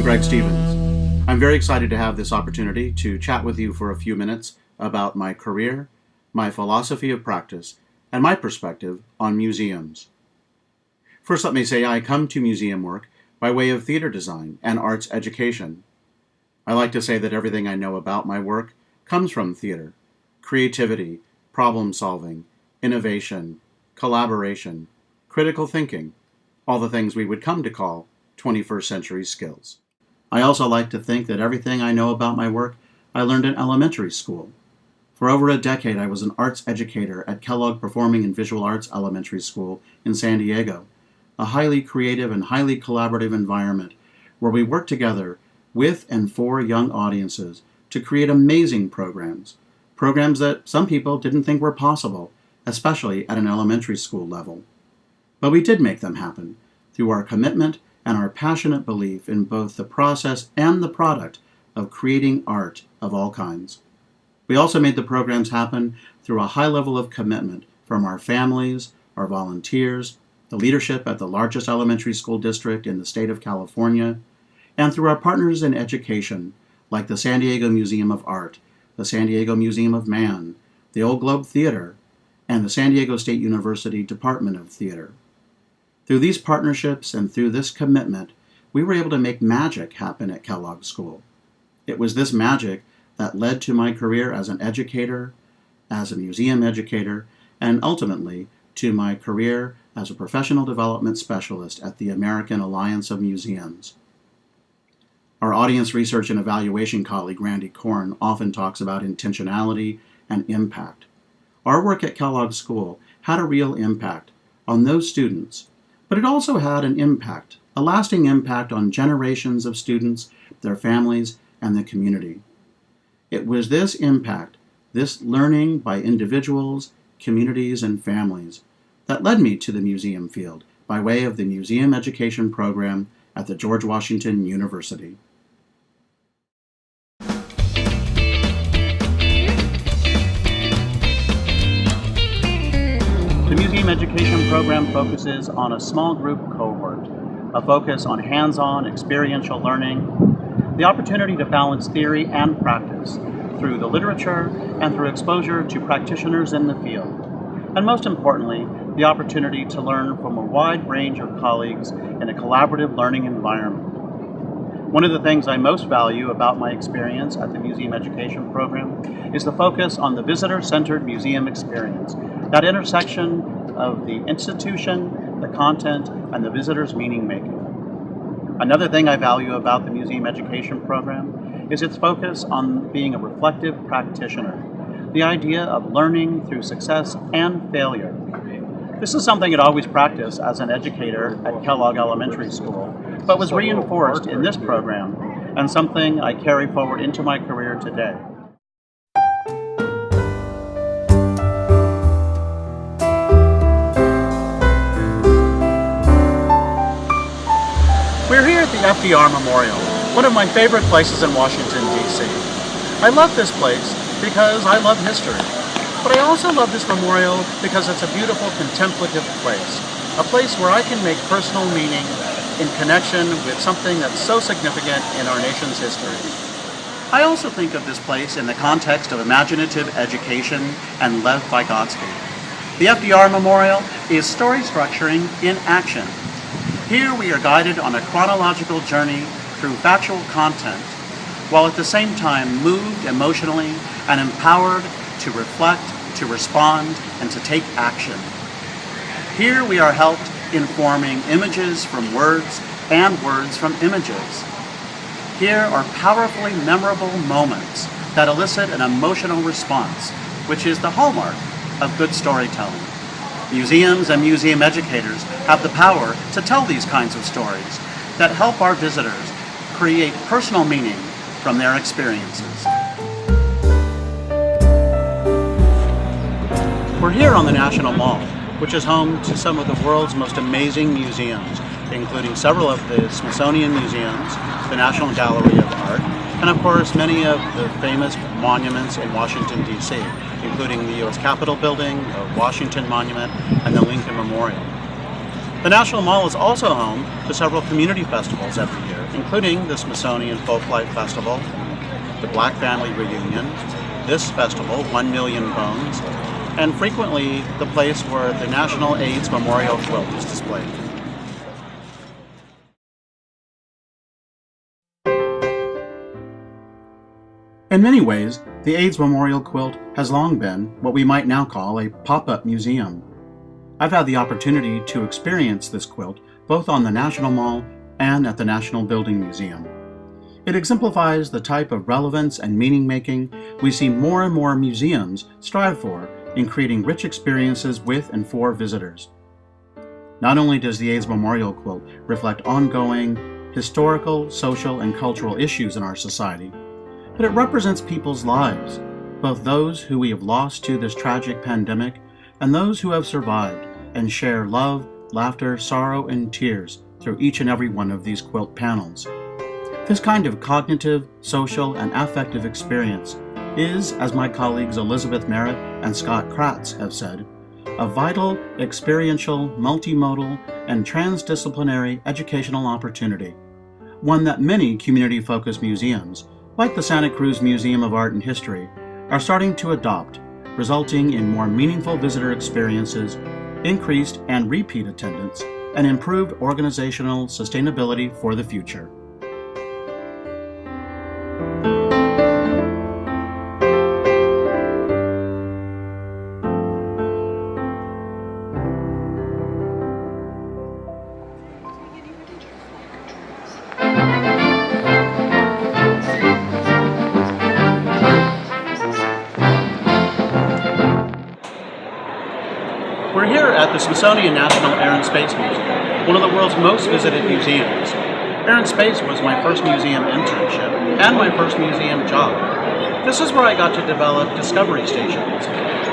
I'm Greg Stevens. I'm very excited to have this opportunity to chat with you for a few minutes about my career, my philosophy of practice, and my perspective on museums. First, let me say I come to museum work by way of theater design and arts education. I like to say that everything I know about my work comes from theater: creativity, problem solving, innovation, collaboration, critical thinking, all the things we would come to call 21st century skills. I also like to think that everything I know about my work I learned in elementary school. For over a decade, I was an arts educator at Kellogg Performing and Visual Arts Elementary School in San Diego, a highly creative and highly collaborative environment where we worked together with and for young audiences to create amazing programs that some people didn't think were possible, especially at an elementary school level. But we did make them happen through our commitment and our passionate belief in both the process and the product of creating art of all kinds. We also made the programs happen through a high level of commitment from our families, our volunteers, the leadership at the largest elementary school district in the state of California, and through our partners in education, like the San Diego Museum of Art, the San Diego Museum of Man, the Old Globe Theater, and the San Diego State University Department of Theater. Through these partnerships and through this commitment, we were able to make magic happen at Kellogg School. It was this magic that led to my career as an educator, as a museum educator, and ultimately to my career as a professional development specialist at the American Alliance of Museums. Our audience research and evaluation colleague, Randy Korn, often talks about intentionality and impact. Our work at Kellogg School had a real impact on those students, but it also had an impact, a lasting impact on generations of students, their families, and the community. It was this impact, this learning by individuals, communities, and families that led me to the museum field by way of the Museum Education Program at the George Washington University. The Museum Education Program focuses on a small group cohort, a focus on hands-on experiential learning, the opportunity to balance theory and practice through the literature and through exposure to practitioners in the field, and most importantly, the opportunity to learn from a wide range of colleagues in a collaborative learning environment. One of the things I most value about my experience at the Museum Education Program is the focus on the visitor-centered museum experience, that intersection of the institution, the content, and the visitor's meaning-making. Another thing I value about the Museum Education Program is its focus on being a reflective practitioner, the idea of learning through success and failure. This is something I'd always practiced as an educator at Kellogg Elementary School, but was reinforced in this program and something I carry forward into my career today. We're here at the FDR Memorial, one of my favorite places in Washington, D.C. I love this place because I love history, but I also love this memorial because it's a beautiful contemplative place, a place where I can make personal meaning in connection with something that's so significant in our nation's history. I also think of this place in the context of imaginative education and Lev Vygotsky. The FDR Memorial is story structuring in action. Here we are guided on a chronological journey through factual content, while at the same time moved emotionally and empowered to reflect, to respond, and to take action. Here we are helped in forming images from words and words from images. Here are powerfully memorable moments that elicit an emotional response, which is the hallmark of good storytelling. Museums and museum educators have the power to tell these kinds of stories that help our visitors create personal meaning from their experiences. We're here on the National Mall, which is home to some of the world's most amazing museums, including several of the Smithsonian museums, the National Gallery of Art, and of course many of the famous monuments in Washington, D.C., including the U.S. Capitol Building, the Washington Monument, and the Lincoln Memorial. The National Mall is also home to several community festivals every year, including the Smithsonian Folklife Festival, the Black Family Reunion, this festival, 1 Million Bones, and frequently the place where the National AIDS Memorial Quilt is displayed. In many ways, the AIDS Memorial Quilt has long been what we might now call a pop-up museum. I've had the opportunity to experience this quilt both on the National Mall and at the National Building Museum. It exemplifies the type of relevance and meaning-making we see more and more museums strive for in creating rich experiences with and for visitors. Not only does the AIDS Memorial Quilt reflect ongoing historical, social, and cultural issues in our society, but it represents people's lives, both those who we have lost to this tragic pandemic and those who have survived and share love, laughter, sorrow, and tears through each and every one of these quilt panels. This kind of cognitive, social, and affective experience is, as my colleagues Elizabeth Merritt and Scott Kratz have said, a vital, experiential, multimodal, and transdisciplinary educational opportunity, one that many community-focused museums, like the Santa Cruz Museum of Art and History, are starting to adopt, resulting in more meaningful visitor experiences, increased and repeat attendance, and improved organizational sustainability for the future. We're here at the Smithsonian National Air and Space Museum, one of the world's most visited museums. Air and Space was my first museum internship and my first museum job. This is where I got to develop discovery stations,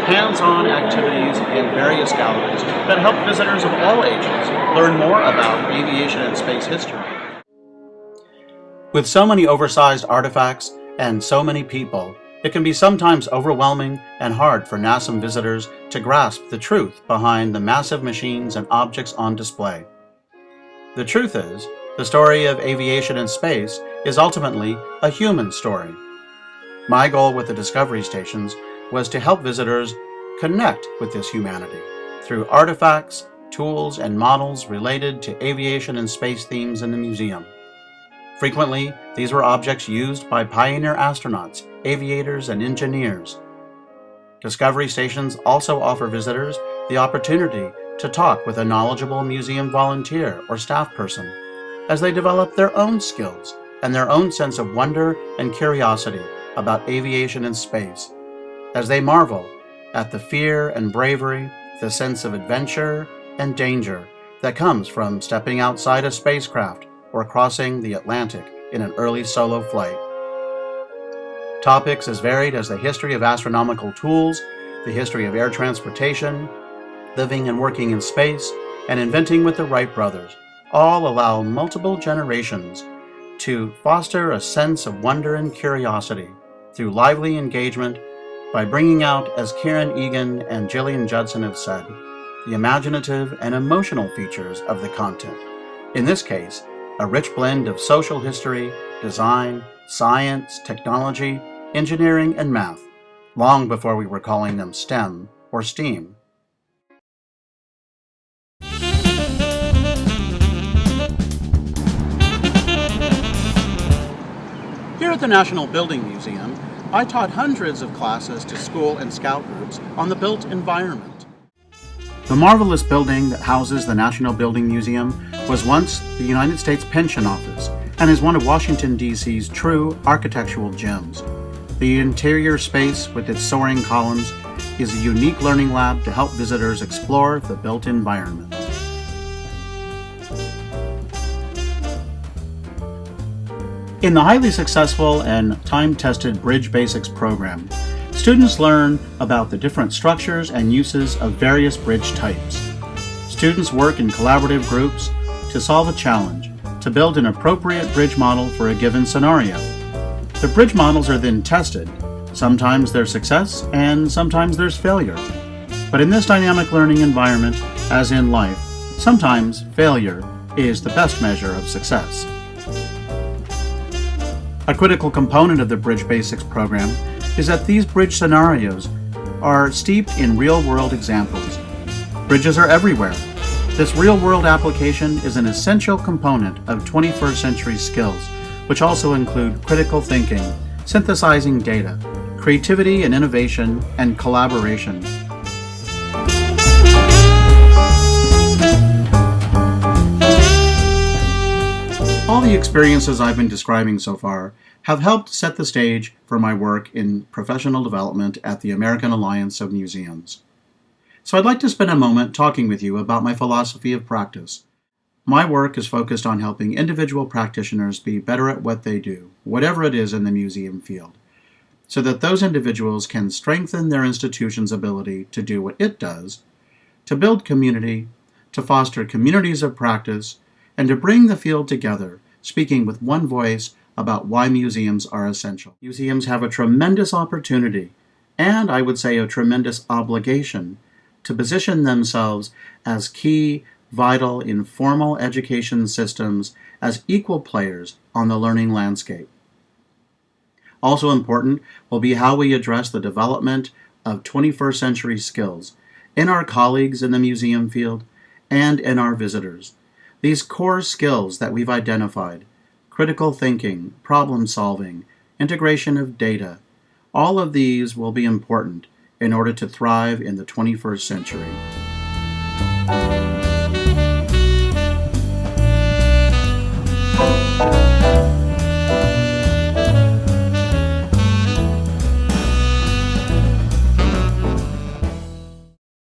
hands-on activities in various galleries that help visitors of all ages learn more about aviation and space history. With so many oversized artifacts and so many people, it can be sometimes overwhelming and hard for NASM visitors to grasp the truth behind the massive machines and objects on display. The truth is, the story of aviation and space is ultimately a human story. My goal with the Discovery Stations was to help visitors connect with this humanity through artifacts, tools, and models related to aviation and space themes in the museum. Frequently, these were objects used by pioneer astronauts, aviators, and engineers. Discovery Stations also offer visitors the opportunity to talk with a knowledgeable museum volunteer or staff person as they develop their own skills and their own sense of wonder and curiosity about aviation and space, as they marvel at the fear and bravery, the sense of adventure and danger that comes from stepping outside a spacecraft or crossing the Atlantic in an early solo flight. Topics as varied as the history of astronomical tools, the history of air transportation, living and working in space, and inventing with the Wright brothers all allow multiple generations to foster a sense of wonder and curiosity through lively engagement by bringing out, as Kieran Egan and Gillian Judson have said, the imaginative and emotional features of the content. In this case, a rich blend of social history, design, science, technology, engineering, and math, long before we were calling them STEM or STEAM. Here at the National Building Museum, I taught hundreds of classes to school and scout groups on the built environment. The marvelous building that houses the National Building Museum was once the United States Pension Office and is one of Washington, D.C.'s true architectural gems. The interior space with its soaring columns is a unique learning lab to help visitors explore the built environment. In the highly successful and time-tested Bridge Basics program, students learn about the different structures and uses of various bridge types. Students work in collaborative groups to solve a challenge, to build an appropriate bridge model for a given scenario. The bridge models are then tested. Sometimes there's success and sometimes there's failure. But in this dynamic learning environment, as in life, sometimes failure is the best measure of success. A critical component of the Bridge Basics program is that these bridge scenarios are steeped in real-world examples. Bridges are everywhere. This real-world application is an essential component of 21st century skills, which also include critical thinking, synthesizing data, creativity and innovation, and collaboration. All the experiences I've been describing so far have helped set the stage for my work in professional development at the American Alliance of Museums. So I'd like to spend a moment talking with you about my philosophy of practice. My work is focused on helping individual practitioners be better at what they do, whatever it is in the museum field, so that those individuals can strengthen their institution's ability to do what it does, to build community, to foster communities of practice, and to bring the field together, speaking with one voice about why museums are essential. Museums have a tremendous opportunity, and I would say a tremendous obligation, to position themselves as key, vital, informal education systems as equal players on the learning landscape. Also important will be how we address the development of 21st century skills in our colleagues in the museum field and in our visitors. These core skills that we've identified, critical thinking, problem solving, integration of data, all of these will be important in order to thrive in the 21st century.